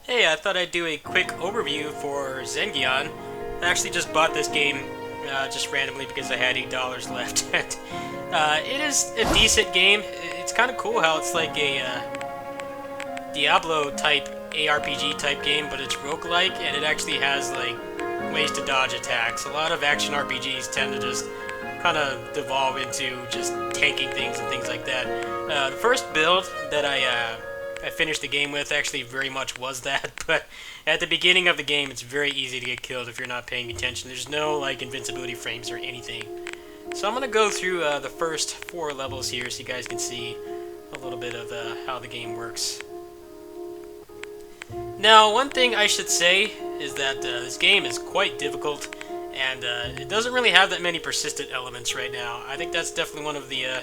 Hey, I thought I'd do a quick overview for Zengeon. I actually just bought this game just randomly because I had $8 left. It is a decent game. It's kind of cool how it's like a Diablo type ARPG type game, but it's roguelike and it actually has like ways to dodge attacks. A lot of action RPGs tend to just kind of devolve into just tanking things and things like that. The first build that I finished the game with actually very much was that, but at the beginning of the game it's very easy to get killed if you're not paying attention. There's no like invincibility frames or anything. So I'm going to go through the first 4 levels here so you guys can see a little bit of how the game works. Now, one thing I should say is that this game is quite difficult, and it doesn't really have that many persistent elements right now. I think that's definitely one of the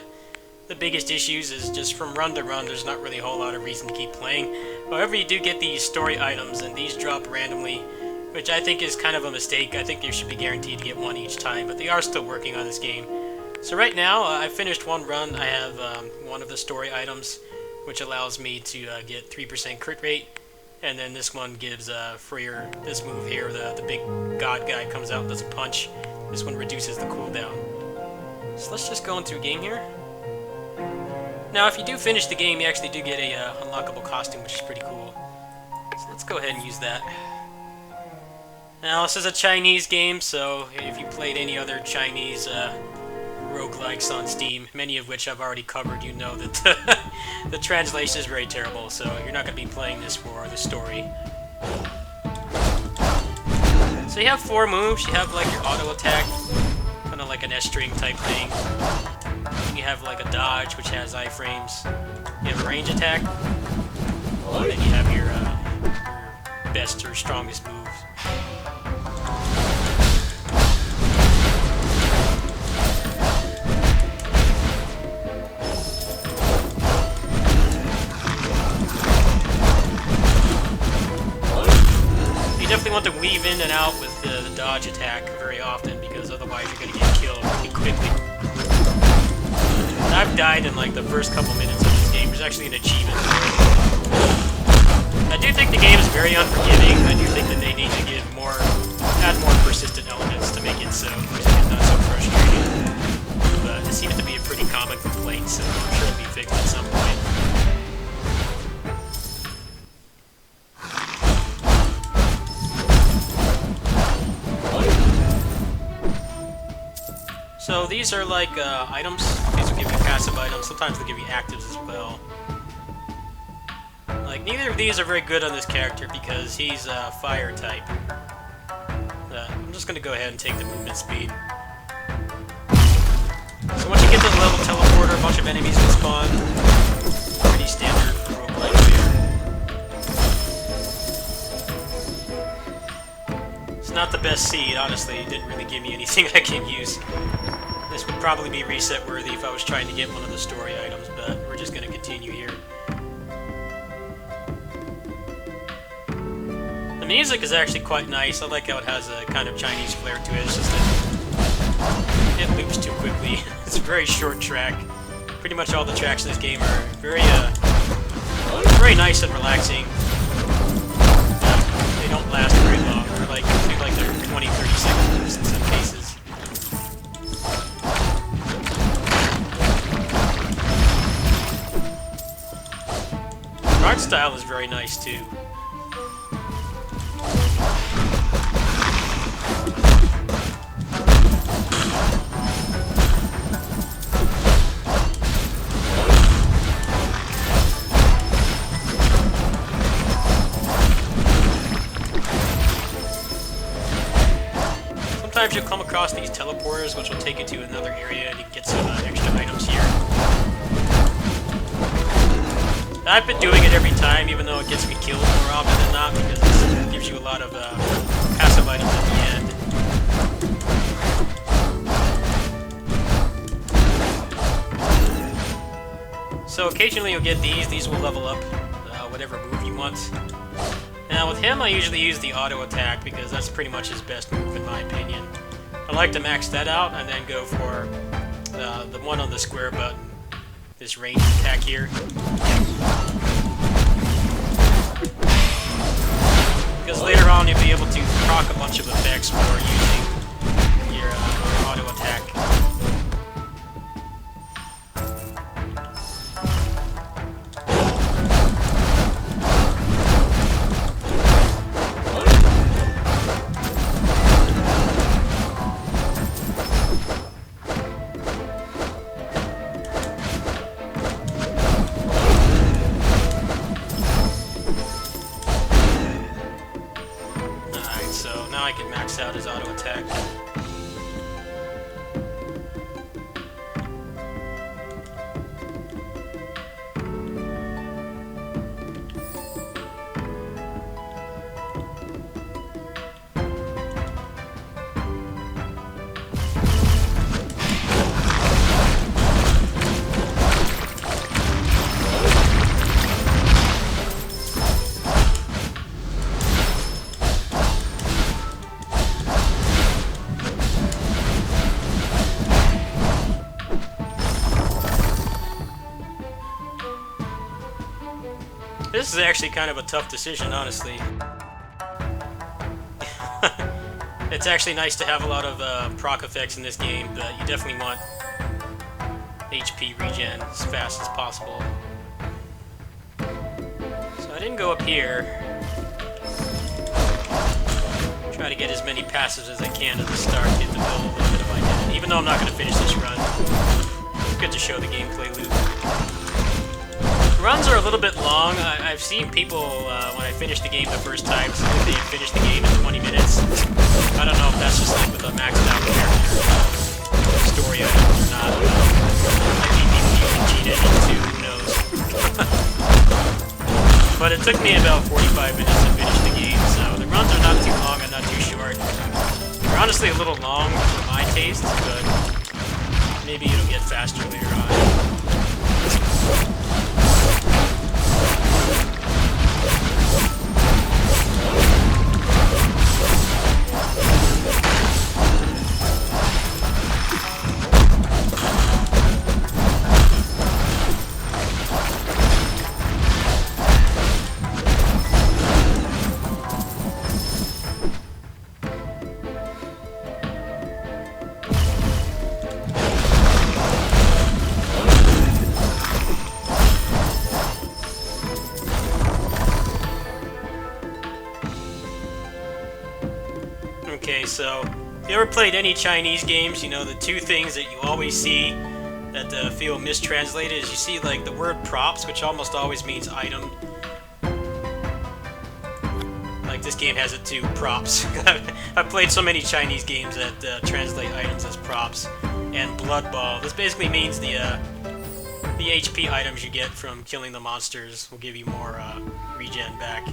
biggest issues is just from run to run, there's not really a whole lot of reason to keep playing. However, you do get these story items, and these drop randomly, which I think is kind of a mistake. I think you should be guaranteed to get one each time, but they are still working on this game. So right now, I finished one run. I have one of the story items, which allows me to get 3% crit rate. And then this one gives, for this move here, the big god guy comes out and does a punch. This one reduces the cooldown. So let's just go into a game here. Now, if you do finish the game, you actually do get a unlockable costume, which is pretty cool. So let's go ahead and use that. Now, this is a Chinese game, so if you played any other Chinese roguelikes on Steam, many of which I've already covered, you know that the translation is very terrible, so you're not going to be playing this for the story. So you have 4 moves. You have like your auto attack, kind of like an S-string type thing. You have like a dodge, which has iframes. You have a range attack. And then you have your best or strongest moves. You definitely want to weave in and out with the dodge attack very often, because otherwise you're going to get killed really quickly. And I've died in like the first couple minutes of this game. There's actually an achievement for it. I do think the game is very unforgiving. I do think that they need to add more persistent elements to make it so it's not so frustrating. But it seems to be a pretty common complaint, so I'm sure it'll be fixed at some point. So these are like items. These will give you passive items. Sometimes they'll give you actives as well. Like, neither of these are very good on this character because he's a fire type. I'm just going to go ahead and take the movement speed. So once you get to the level teleporter, a bunch of enemies will spawn. Pretty standard roguelike here. It's not the best seed, honestly. It didn't really give me anything I can use. This would probably be reset worthy if I was trying to get one of the story items, but we're just going to continue here. The music is actually quite nice. I like how it has a kind of Chinese flair to it. It's just that it loops too quickly. It's a very short track. Pretty much all the tracks in this game are very nice and relaxing. They don't last very long. They're like, I think like they're 20-30 seconds in some cases. The art style is very nice too. Sometimes you'll come across these teleporters, which will take you to another area, and you can get some extra items here. I've been doing it every time, even though it gets me killed more often than not, because it gives you a lot of passive items at the end. So occasionally you'll get these. These will level up whatever move you want. Now with him, I usually use the auto attack because that's pretty much his best move in my opinion. I like to max that out and then go for the one on the square button, this range attack here. max out his auto attack. This is actually kind of a tough decision, honestly. It's actually nice to have a lot of proc effects in this game, but you definitely want HP regen as fast as possible. So I didn't go up here. Try to get as many passives as I can at the start, get to build a little bit of identity. Even though I'm not going to finish this run, it's good to show the gameplay loop. Runs are a little bit long. I've seen people, when I finished the game the first time, say that they finished the game in 20 minutes. I don't know if that's just like with a maxed out character story item or not. Might be people using cheat engine too, who knows. But it took me about 45 minutes to finish the game, so the runs are not too long and not too short. They're honestly a little long for my taste, but maybe it'll get faster later on. Okay, so if you ever played any Chinese games, you know the two things that you always see that feel mistranslated is you see like the word props, which almost always means item. Like this game has it too, props. I've played so many Chinese games that translate items as props. And Blood Ball. This basically means the HP items you get from killing the monsters will give you more regen back.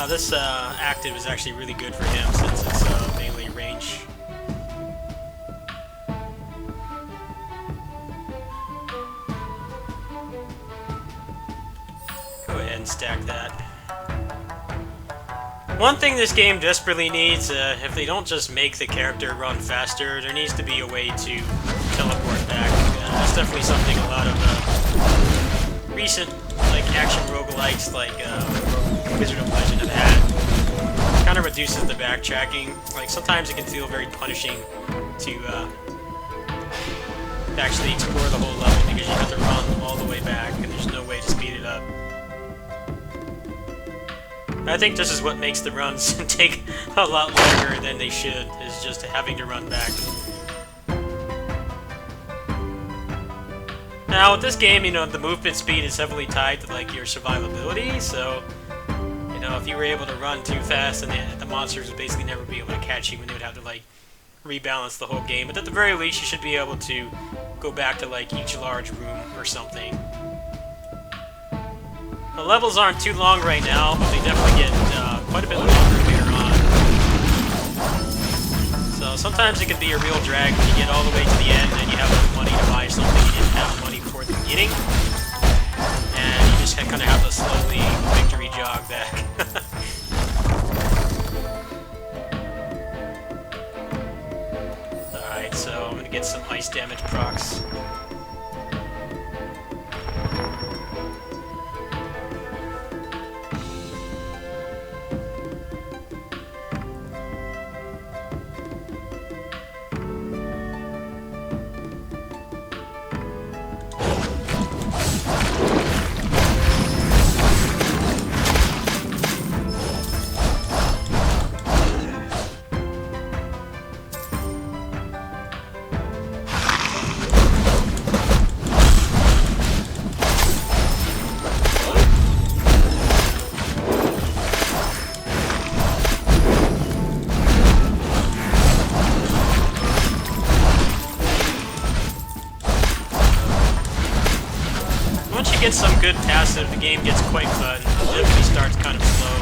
This active is actually really good for him since it's melee range. Go ahead and stack that. One thing this game desperately needs, if they don't just make the character run faster, there needs to be a way to teleport back. That's definitely something a lot of recent action roguelikes like Wizard of Legend have had. Kind of reduces the backtracking. Like sometimes it can feel very punishing to actually explore the whole level because you have to run all the way back and there's no way to speed it up. I think this is what makes the runs take a lot longer than they should, is just having to run back. Now with this game, you know, the movement speed is heavily tied to your survivability, so if you were able to run too fast, then the monsters would basically never be able to catch you, and they would have to rebalance the whole game. But at the very least, you should be able to go back to each large room or something. The levels aren't too long right now, but they definitely get quite a bit longer later on. So sometimes it can be a real drag when you get all the way to the end and you have enough money to buy something you didn't have money for at the beginning. And you just kind of have to slowly victory jog back. Alright, so I'm going to get some ice damage procs. Once you get some good passive, the game gets quite fun. It definitely starts kind of slow.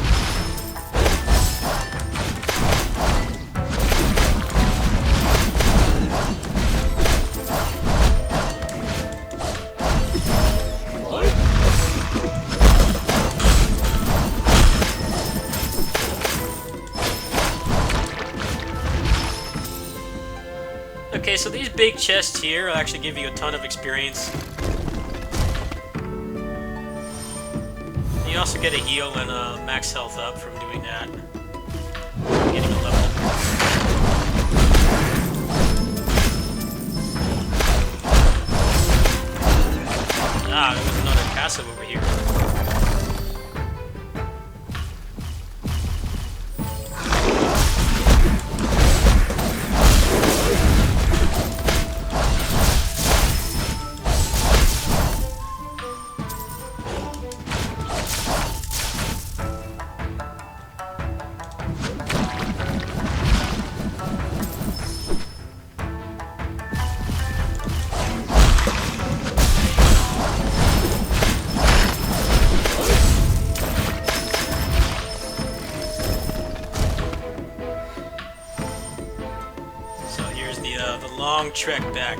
Okay, so these big chests here will actually give you a ton of experience. You also get a heal and a max health up from doing that. Getting a level. Ah, there was another passive over here. The long trek back.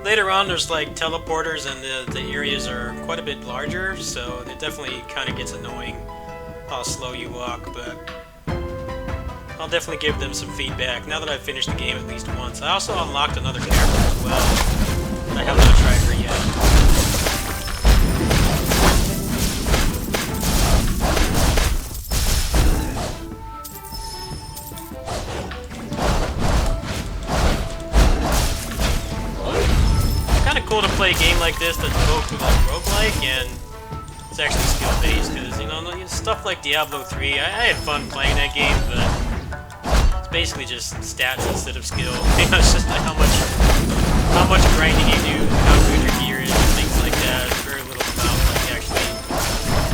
Later on, there's like teleporters, and the areas are quite a bit larger, so it definitely kind of gets annoying how slow you walk, but I'll definitely give them some feedback now that I've finished the game at least once. I also unlocked another character as well. I have not tried her yet. Cool to play a game like this that's both like roguelike and it's actually skill-based, because you know stuff like Diablo 3, I had fun playing that game, but it's basically just stats instead of skill. You know, it's just like how much grinding you do, how good your gear is, and things like that. It's very little about like actually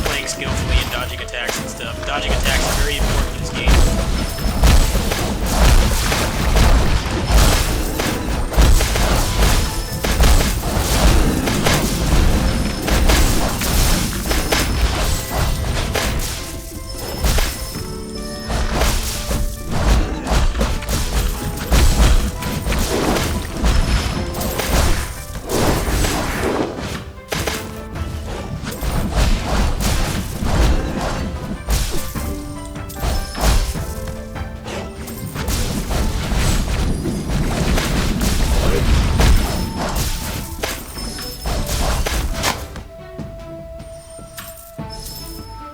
playing skillfully and dodging attacks and stuff. Dodging attacks is very important in this game.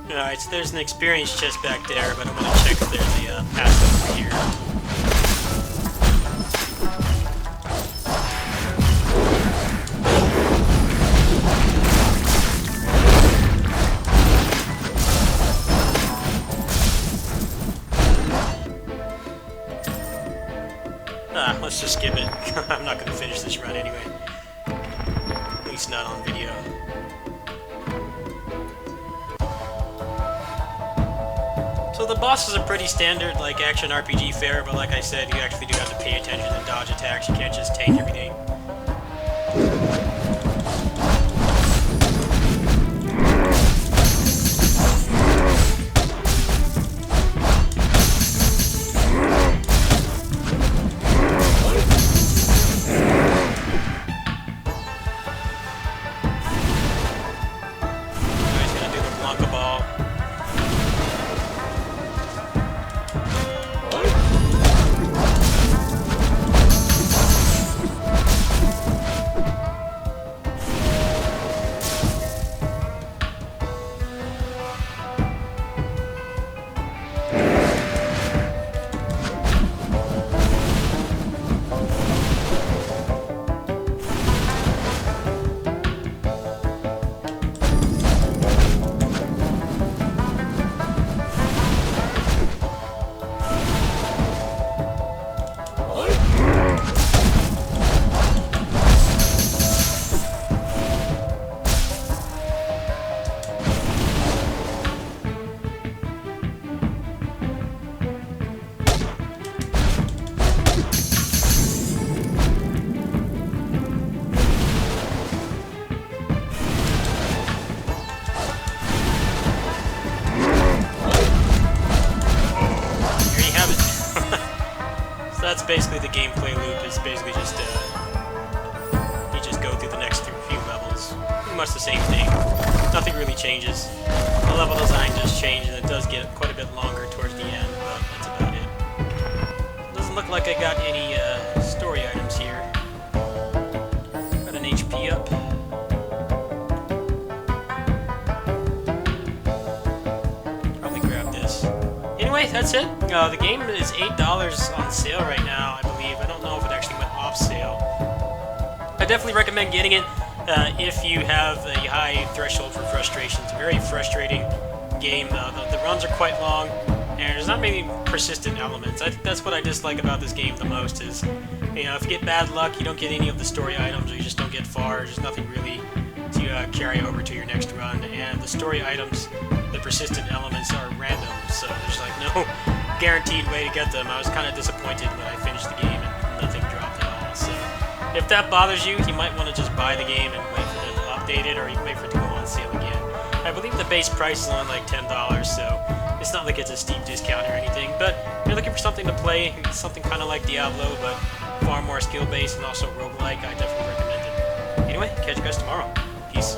Alright, so there's an experience chest back there, but I'm going to check if there's a passive over here. Let's just skip it. I'm not going to finish this run anyway. At least not on video. So So the bosses are pretty standard, like action RPG fare, but like I said, you actually do have to pay attention and dodge attacks. You can't just tank everything. That's basically the gameplay loop. It's basically just you just go through the next few levels. Pretty much the same thing. Nothing really changes. The level design does change, and it does get quite a bit longer towards the end, but that's about it. Doesn't look like I got any story items here. Got an HP up. Probably grab this. Anyway, that's it. The game is $8 on sale right now, I believe. I don't know if it actually went off sale. I definitely recommend getting it if you have a high threshold for frustration. It's a very frustrating game. The runs are quite long, and there's not many persistent elements. I think that's what I dislike about this game the most is, you know, if you get bad luck, you don't get any of the story items, or you just don't get far. There's nothing really to carry over to your next run, and the story items, the persistent elements are random, so there's like no guaranteed way to get them. I was kind of disappointed when I finished the game and nothing dropped at all. So if that bothers you, you might want to just buy the game and wait for them to update it, or you can wait for it to go on sale again. I believe the base price is only like $10, so it's not like it's a steep discount or anything. But if you're looking for something to play, something kind of like Diablo, but far more skill-based and also roguelike, I definitely recommend it. Anyway, catch you guys tomorrow. Peace.